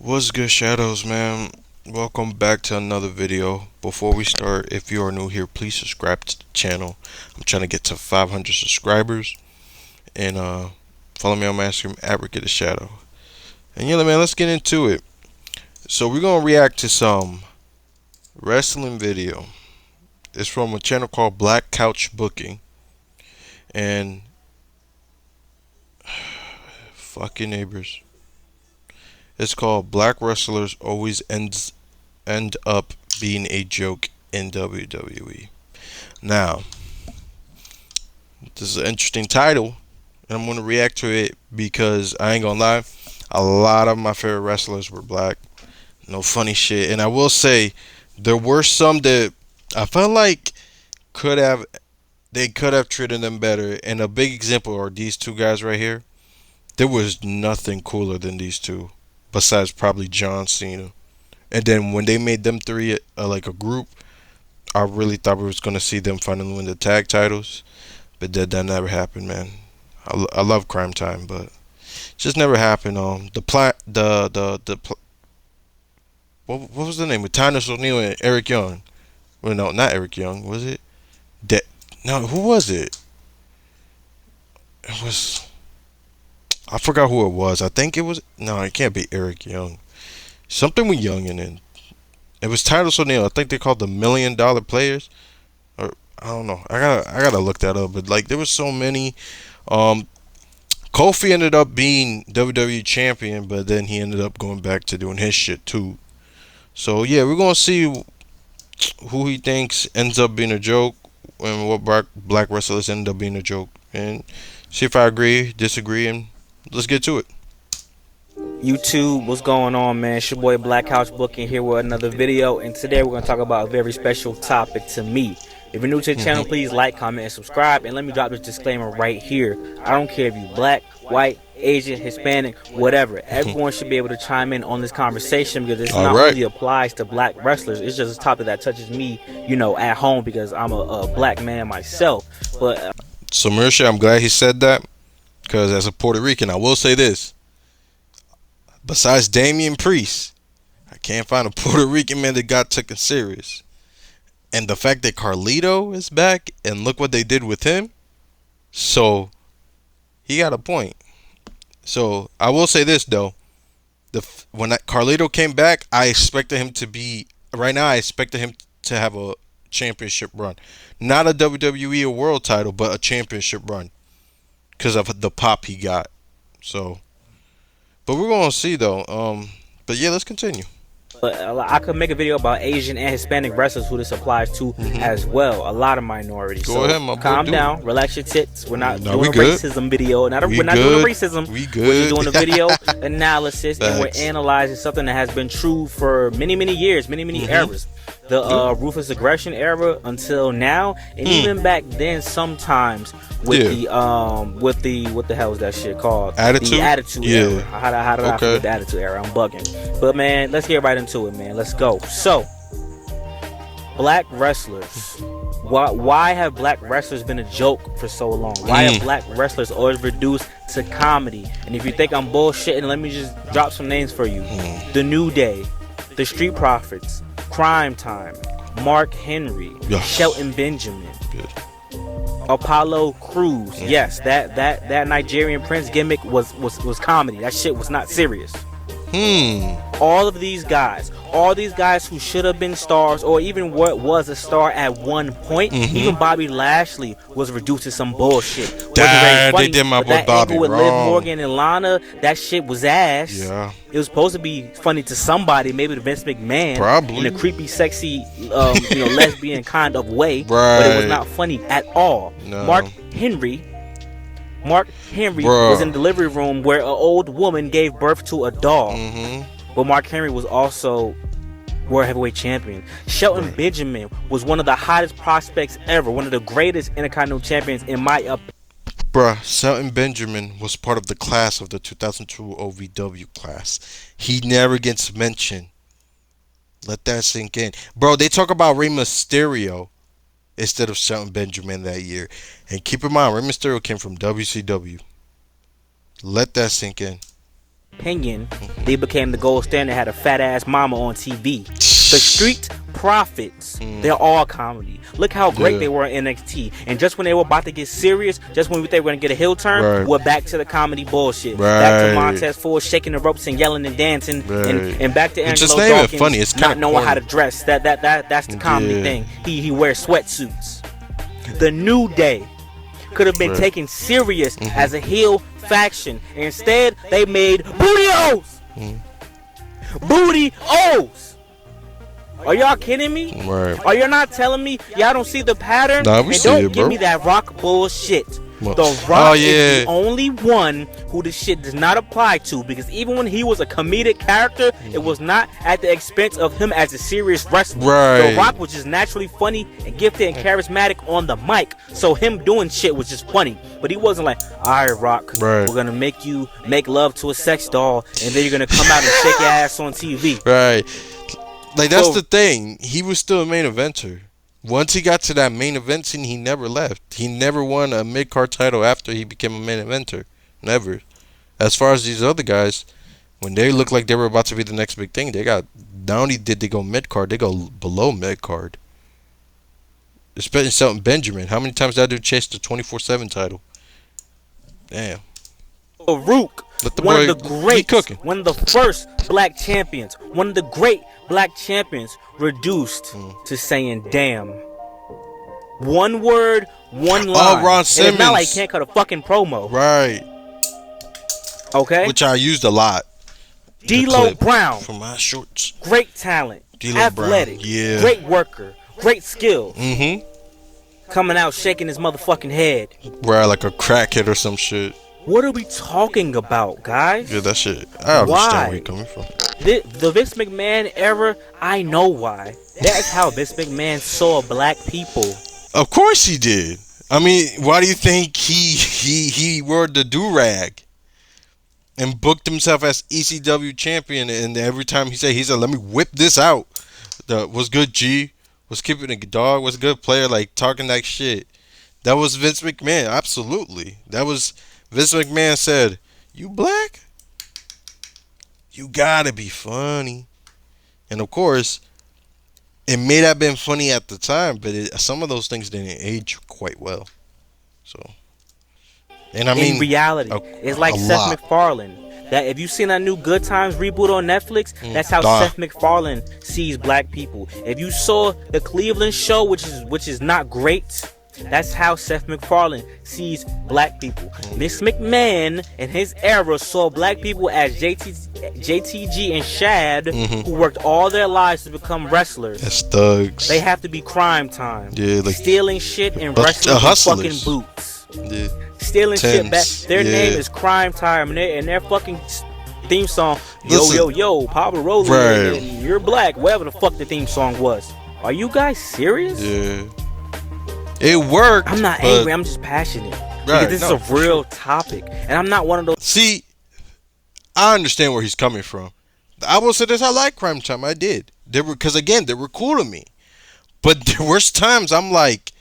What's good, Shadows, man? Welcome back to another video. Before we start, if you are new here, please subscribe to the channel. I'm trying to get to 500 subscribers. And follow me on my Instagram, @RicketTheShadow. And yeah, man, let's get into it. So we're going to react to some wrestling video. It's from a channel called Black Couch Booking. And fucking neighbors. It's called Black Wrestlers Always End Up Being a Joke in WWE. Now, this is an interesting title, and I'm going to react to it because I ain't gonna lie, a lot of my favorite wrestlers were black. No funny shit. And I will say, there were some that I felt like they could have treated them better. And a big example are these two guys right here. There was nothing cooler than these two, besides probably John Cena. And then when they made them three like a group, I really thought we was gonna see them finally win the tag titles, but that never happened, man. I love Crime Time, but it just never happened. What was the name? With Titus O'Neil and Eric Young. Well, no, not Eric Young. Was it? No, who was it? It was. I forgot who it was. I think it was. No, it can't be Eric Young. Something with Young in it. It was Titus O'Neil. I think they called the $1 million players. Or I don't know. I gotta look that up. But like there was so many. Kofi ended up being WWE champion, but then he ended up going back to doing his shit too. So yeah, we're gonna see who he thinks ends up being a joke and what black wrestlers end up being a joke, and see if I agree, disagree, and let's get to it. YouTube, what's going on, man? It's your boy Black Couch Booking here with another video, and today we're going to talk about a very special topic to me. If you're new to the channel, please like, comment, and subscribe. And let me drop this disclaimer right here. I don't care if you're black, white, Asian, Hispanic, whatever. Everyone should be able to chime in on this conversation because this not only applies to black wrestlers. It's just a topic that touches me, you know, at home because I'm a black man myself. But So Marisha, I'm glad he said that because as a Puerto Rican, I will say this. Besides Damian Priest, I can't find a Puerto Rican man that got taken serious. And the fact that Carlito is back and look what they did with him. So he got a point. So I will say this though. When Carlito came back, I expected him to be right now. I expected him to have a championship run, not a WWE or world title, but a championship run because of the pop he got. So, but we're gonna see though. But yeah, let's continue. But I could make a video about Asian and Hispanic wrestlers who this applies to as well. A lot of minorities. Go ahead, my boy. Calm down, relax your tits. We're not doing we a good. racism video. We're not doing a racism. We good. We're just doing a video analysis, and we're analyzing something that has been true for many years, many eras. The ruthless aggression era until now, and even back then, sometimes with the what the hell is that shit called? Attitude. The attitude era. How did I forget the attitude era? I'm bugging. But man, let's get right into it, man. Let's go. So, black wrestlers. Why have black wrestlers been a joke for so long? Why have black wrestlers always reduced to comedy? And if you think I'm bullshitting, let me just drop some names for you. The New Day, the Street Profits, Crime Time, Mark Henry, Shelton Benjamin, Apollo Crews. Yes, that Nigerian Prince gimmick was comedy. That shit was not serious. All of these guys who should have been stars or even what was a star at one point, even Bobby Lashley was reduced to some bullshit. They did my boy Bobby with wrong. Liv Morgan and Lana, that shit was ass. Yeah. It was supposed to be funny to somebody, maybe to Vince McMahon, probably in a creepy, sexy, lesbian kind of way, but it was not funny at all. No. Mark Henry was in the delivery room where an old woman gave birth to a dog. But Mark Henry was also World Heavyweight Champion. Shelton Benjamin was one of the hottest prospects ever, one of the greatest Intercontinental Champions in my opinion. Shelton Benjamin was part of the class of the 2002 OVW class. He never gets mentioned. Let that sink in. Bro, they talk about Rey Mysterio instead of Shelton Benjamin that year. And keep in mind, Rey Mysterio came from WCW. Let that sink in. opinion, they became the gold standard. Had a fat ass mama on TV. The Street Profits, they're all comedy. Look how great they were in NXT. And just when they were about to get serious, just when we thought they were going to get a heel turn, we're back to the comedy bullshit. Back to Montez Ford shaking the ropes and yelling and dancing. And back to Angelo Dawkins funny. It's not knowing how to dress. That's the comedy thing. He wears sweatsuits. The New Day could have been taken serious as a heel faction. Instead, they made Booty O's. Booty O's. Are y'all kidding me? Right. Are you not telling me y'all don't see the pattern? Nah, we and see don't it, give bro. me that Rock bullshit. What? The Rock is the only one who this shit does not apply to, because even when he was a comedic character, it was not at the expense of him as a serious wrestler. Right. The Rock was just naturally funny and gifted and charismatic on the mic, so him doing shit was just funny. But he wasn't like, all right, Rock, we're gonna make you make love to a sex doll, and then you're gonna come out and shake your ass on TV. Right. Like, that's the thing. He was still a main eventer. Once he got to that main event scene, he never left. He never won a mid-card title after he became a main eventer. Never. As far as these other guys, when they looked like they were about to be the next big thing, they got, not only did they go mid-card, they go below mid-card. Especially Shelton Benjamin. How many times did that dude chase the 24/7 title? Damn. Farouk, one of the great, cooking. one of the first black champions, one of the great black champions, reduced to saying damn. One word, one line. Oh, Ron Simmons. And it's not like he can't cut a fucking promo. Right. Okay. Which I used a lot. D'Lo Brown. For my shorts. Great talent. D'Lo athletic. Brown. Yeah. Great worker. Great skill. Mm-hmm. Coming out shaking his motherfucking head. Right, like a crackhead or some shit. What are we talking about, guys? Yeah, that shit. I understand where you're coming from. The Vince McMahon era, I know why. That's how Vince McMahon saw black people. Of course he did. I mean, why do you think he wore the do-rag and booked himself as ECW champion? And every time he said, let me whip this out. Was good G, was keeping a dog, was a good player, like talking that shit. That was Vince McMahon, absolutely. That was Vince McMahon said, you black? You gotta be funny. And of course, it may have been funny at the time, but some of those things didn't age quite well. So, and I mean, in reality, it's like Seth MacFarlane. That if you've seen that new Good Times reboot on Netflix, that's how Seth MacFarlane sees black people. If you saw the Cleveland show, which is not great, that's how Seth MacFarlane sees black people. Vince McMahon in his era saw black people as JTG and Shad, who worked all their lives to become wrestlers. As thugs. They have to be crime time. Yeah, like stealing shit and wrestling with fucking boots. Yeah. Stealing shit back. Their name is Crime Time, and their fucking theme song, yo, Pablo Roller, and you're black, whatever the fuck the theme song was. Are you guys serious? Yeah. It worked. I'm not angry. I'm just passionate. Because this is a real topic, and I'm not one of those. See, I understand where he's coming from. I will say this: I like Crime Time. I did. They were, because again, they were cool to me. But there was times I'm like,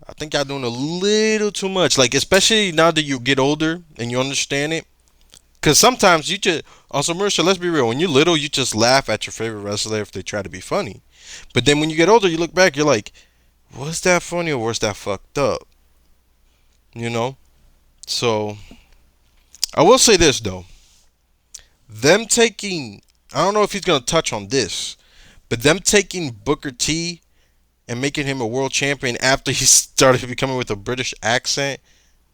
I think y'all doing a little too much. Like, especially now that you get older and you understand it. Because sometimes you just, on some real shit, let's be real. When you're little, you just laugh at your favorite wrestler if they try to be funny. But then when you get older, you look back, you're like, was that funny or was that fucked up? You know? So, I will say this, though. Them taking, I don't know if he's going to touch on this, but them taking Booker T and making him a world champion after he started becoming with a British accent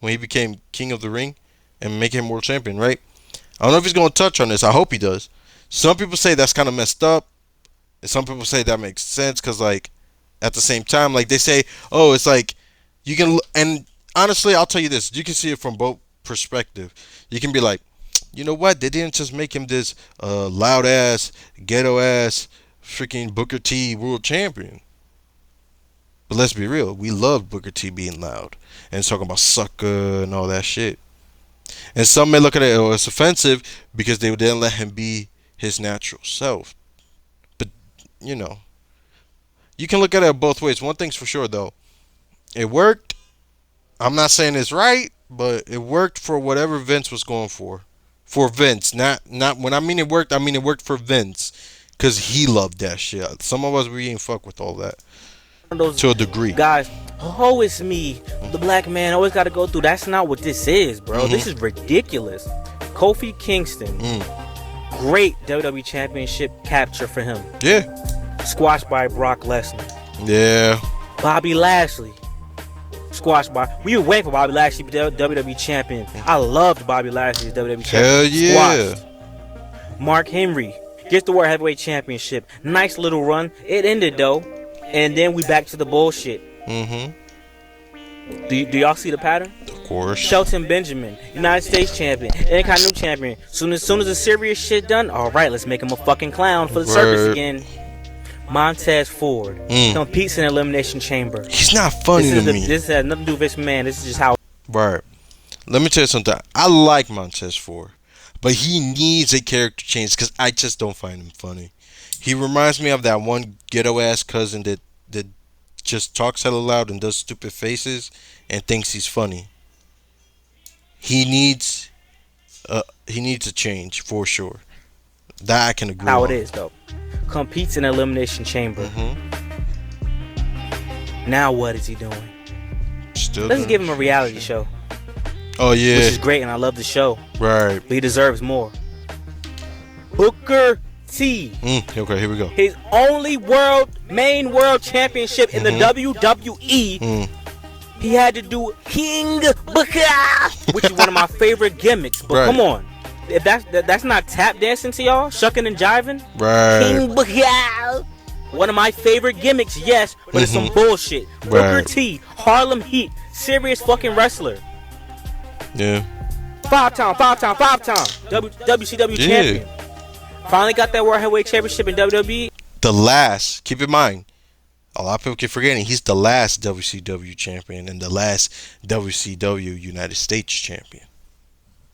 when he became King of the Ring and making him world champion, right? I don't know if he's going to touch on this. I hope he does. Some people say that's kind of messed up. And some people say that makes sense because, like, at the same time, like, they say, oh, it's like, you can, and honestly, I'll tell you this. You can see it from both perspectives. You can be like, you know what? They didn't just make him this loud-ass, ghetto-ass, freaking Booker T world champion. But let's be real. We loved Booker T being loud and talking about sucker and all that shit. And some may look at it as offensive because they didn't let him be his natural self. But, you know, you can look at it both ways. One thing's for sure, though. It worked. I'm not saying it's right, but it worked for whatever Vince was going for for Vince. Not when I mean it worked. I mean it worked for Vince, cause he loved that shit. Some of us we ain't fuck with all that Those to a degree. guys, oh, it's me, the black man. Always got to go through. That's not what this is, bro. This is ridiculous. Kofi Kingston, great WWE Championship capture for him. Yeah. Squashed by Brock Lesnar. Yeah. Bobby Lashley. Squashed by. We were waiting for Bobby Lashley to be WWE champion. I loved Bobby Lashley's WWE champion. Hell yeah. Squashed. Mark Henry gets the World Heavyweight Championship. Nice little run. It ended though, and then we back to the bullshit. Do y'all see the pattern? Of course. Shelton Benjamin, United States champion, Intercontinental champion. Soon as the serious shit done, all right, let's make him a fucking clown for the circus again. Montez Ford competes in Elimination Chamber. He's not funny to me. This has nothing to do with Vince McMahon. This is just how. Right. Let me tell you something. I like Montez Ford, but he needs a character change because I just don't find him funny. He reminds me of that one ghetto ass cousin that just talks hella loud and does stupid faces and thinks he's funny. He needs a change for sure. That I can agree. How on. it is though. Competes in Elimination Chamber. Now what is he doing? Let's give him a reality show. Oh yeah, which is great, and I love the show. Right, but he deserves more. Booker T. Okay, here we go. His only main world championship in the WWE. He had to do King Booker, which is one of my favorite gimmicks. But come on. If that's not tap dancing to y'all, shucking and jiving, right? King Booker, one of my favorite gimmicks, yes, but it's some bullshit. Booker T, Harlem Heat, serious fucking wrestler. Yeah. Five-time WCW champion. Finally got that World Heavyweight Championship in WWE. Keep in mind, a lot of people keep forgetting he's the last WCW champion and the last WCW United States champion.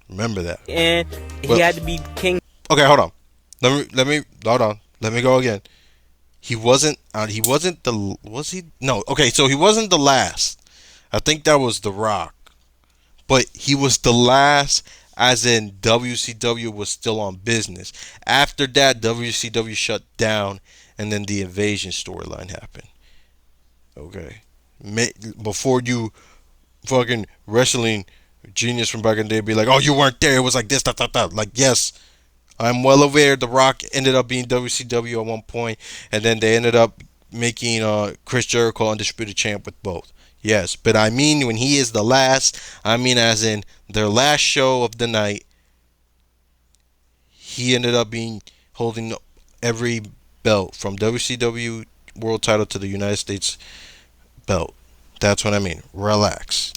Remember that. And he had to be king. Okay, hold on. Let me go again. He wasn't the was he? No. Okay, so he wasn't the last. I think that was The Rock. But he was the last as in WCW was still on business. After that, WCW shut down and then the Invasion storyline happened. Okay. Before you fucking wrestling genius from back in the day be like, oh, you weren't there, it was like this, that. Like, yes, I'm well aware The Rock ended up being WCW at one point, and then they ended up making Chris Jericho undisputed champ with both. Yes, but I mean when he is the last, I mean as in their last show of the night, he ended up holding every belt from WCW world title to the United States belt. That's what I mean. Relax.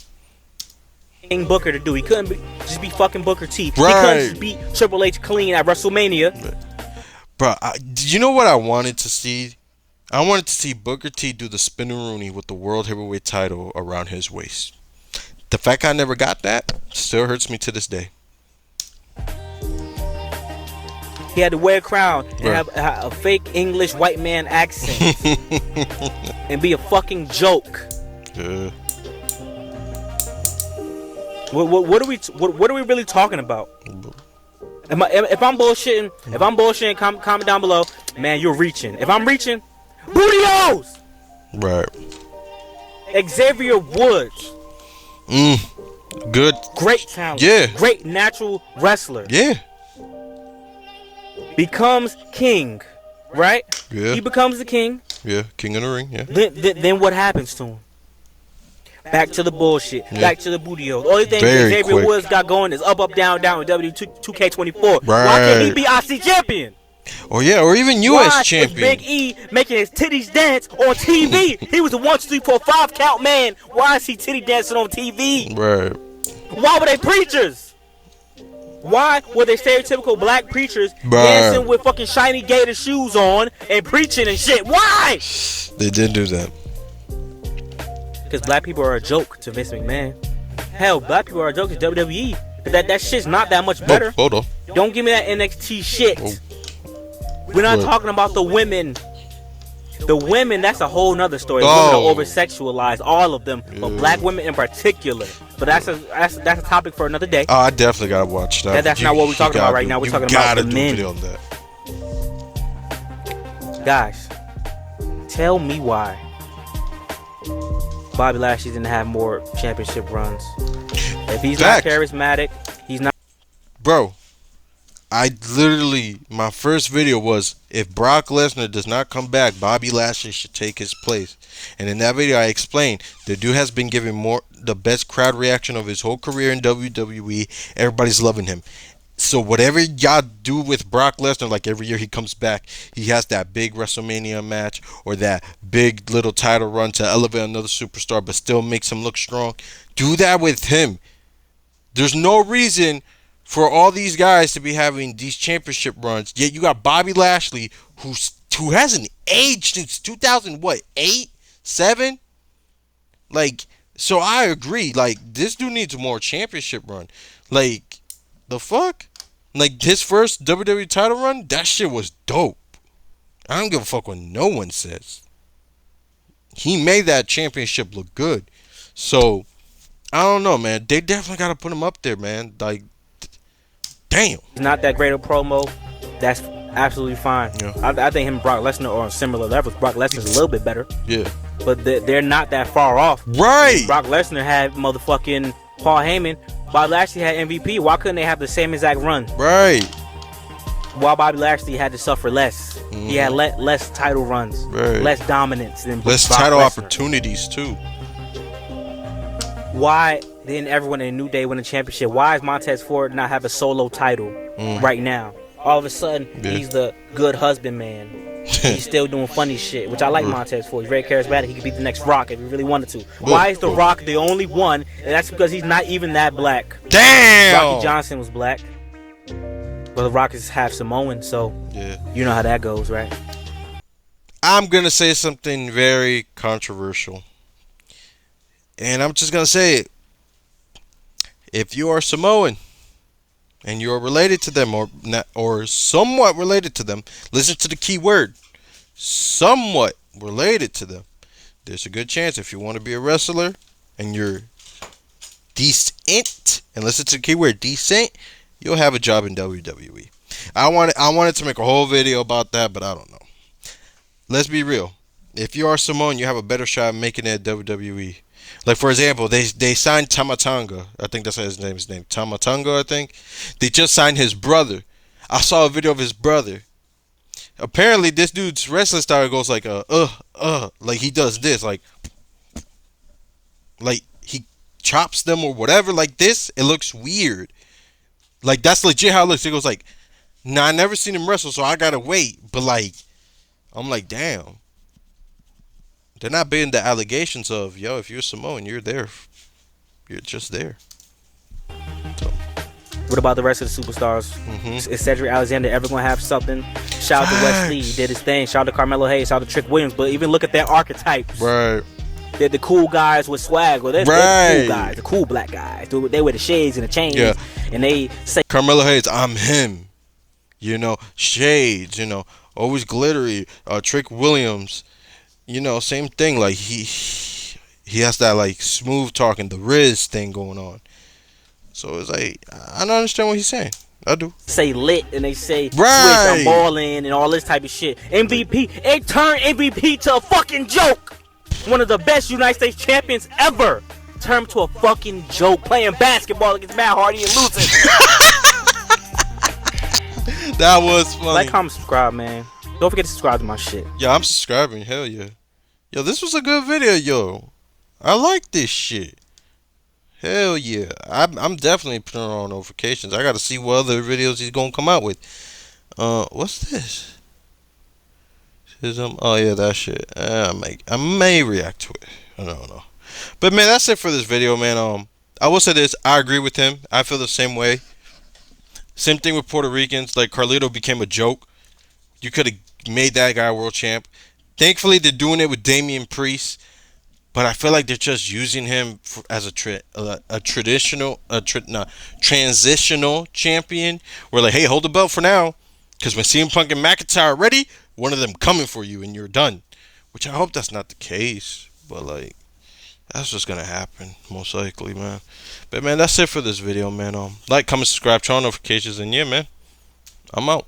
King Booker to do. He couldn't just be fucking Booker T. Right. He couldn't just beat Triple H clean at WrestleMania. Bro, you know what I wanted to see? I wanted to see Booker T do the spin-a-rooney with the World Heavyweight title around his waist. The fact I never got that still hurts me to this day. He had to wear a crown and have a fake English white man accent and be a fucking joke. Yeah. What are we really talking about? If I'm bullshitting, comment down below. Man, you're reaching. If I'm reaching, Booty-O's! Right. Xavier Woods. Good. Great talent. Yeah. Great natural wrestler. Yeah. Becomes king. Right? Yeah. He becomes the king. Yeah. King of the ring. Yeah. Then what happens to him? Back to the bullshit. Yeah. Back to the Booty-O's. Only thing Xavier Woods got going is up, down with W2K24. Right. Why can't he be IC champion? Or even US champion. Why was Big E making his titties dance on TV? He was a 1, 2, 3, 4, 5 count man. Why is he titty dancing on TV? Right. Why were they preachers? Why were they stereotypical black preachers dancing with fucking shiny gator shoes on and preaching and shit? Why? They did do that. Because black people are a joke to Vince McMahon. Hell, black people are a joke to WWE. That shit's not that much better. Hold on. Don't give me that NXT shit. We're not talking about the women. The women, that's a whole nother story. Women are over-sexualized, all of them. But black women in particular. But that's a topic for another day. Oh, I definitely gotta watch that. That's not what we're talking about right now. We're talking about the men. Video on that. Guys, tell me why Bobby Lashley didn't have more championship runs. If he's not charismatic, he's not. Bro, my first video was, if Brock Lesnar does not come back, Bobby Lashley should take his place. And in that video, I explained the dude has been giving the best crowd reaction of his whole career in WWE. Everybody's loving him. So whatever y'all do with Brock Lesnar, like every year he comes back, he has that big WrestleMania match or that big little title run to elevate another superstar, but still makes him look strong. Do that with him. There's no reason for all these guys to be having these championship runs, yet you got Bobby Lashley, who hasn't aged since 2008, 7. Like, so I agree. Like, this dude needs a more championship run. Like, the fuck? Like, his first WWE title run, that shit was dope. I don't give a fuck what no one says. He made that championship look good. So, I don't know, man. They definitely got to put him up there, man. Like, damn. He's not that great a promo. That's absolutely fine. Yeah. I think him and Brock Lesnar are on similar levels. Brock Lesnar's a little bit better. Yeah. But they're not that far off. Right. Brock Lesnar had motherfucking Paul Heyman. Bobby Lashley had MVP. Why couldn't they have the same exact run? Right. While Bobby Lashley had to suffer less. Mm-hmm. He had less title runs. Right. Less dominance than less Brock title Lesnar. Opportunities, too. Why didn't everyone in New Day win a championship? Why is Montez Ford not have a solo title right now? All of a sudden, he's the good husband man. He's still doing funny shit, which I like Montez Ford. He's very charismatic. He could be the next Rock if he really wanted to. Why is The Rock the only one? And that's because he's not even that black. Damn! Rocky Johnson was black. But The Rock is half Samoan, so you know how that goes, right? I'm going to say something very controversial. And I'm just going to say it. If you are Samoan and you're related to them or somewhat related to them, listen to the key word. Somewhat related to them. There's a good chance if you want to be a wrestler and you're decent, and listen to the key word decent, you'll have a job in WWE. I wanted to make a whole video about that, but I don't know. Let's be real. If you are Samoan, you have a better shot at making it at WWE. Like, for example, they signed Tamatanga. I think that's his name. Tamatanga, I think. They just signed his brother. I saw a video of his brother. Apparently, this dude's wrestling style goes like like he does this, like he chops them or whatever, like this. It looks weird. Like, that's legit how it looks. It goes like, nah, I never seen him wrestle, so I gotta wait. But like, I'm like, damn. They're not being the allegations of, yo, if you're Samoan, you're there. You're just there. So. What about the rest of the superstars? Mm-hmm. Is Cedric Alexander ever going to have something? Shout out to Wes Lee. He did his thing. Shout out to Carmelo Hayes. Shout out to Trick Williams. But even look at their archetypes. Right. They're the cool guys with swag. Well, they're the cool guys. The cool black guys. They wear the shades and the chains. Yeah. And they say, Carmelo Hayes, I'm him. You know, shades, you know, always glittery. Trick Williams. You know, same thing. Like, he has that, like, smooth talking, the Riz thing going on. So it's like, I don't understand what he's saying. I do. Say lit, and they say, switch, I'm balling, and all this type of shit. MVP, it turned MVP to a fucking joke. One of the best United States champions ever turned to a fucking joke, playing basketball against Matt Hardy and losing. That was funny. Like, comment, subscribe, man. Don't forget to subscribe to my shit. Yeah, I'm subscribing. Hell yeah. Yo, this was a good video, yo. I like this shit. Hell yeah. I'm definitely putting on notifications. I gotta see what other videos he's gonna come out with. What's this? Oh yeah, that shit. I may react to it. I don't know. But man, that's it for this video, man. I will say this. I agree with him. I feel the same way. Same thing with Puerto Ricans. Like, Carlito became a joke. You could have made that guy world champ. Thankfully, they're doing it with Damian Priest, but I feel like they're just using him as a transitional champion. We're like, hey, hold the belt for now, because when CM Punk and McIntyre are ready, one of them coming for you, and you're done. Which I hope that's not the case, but like, That's just gonna happen, most likely, man. But man, that's it for this video, man. Like, comment, subscribe, turn on notifications, and yeah, man, I'm out.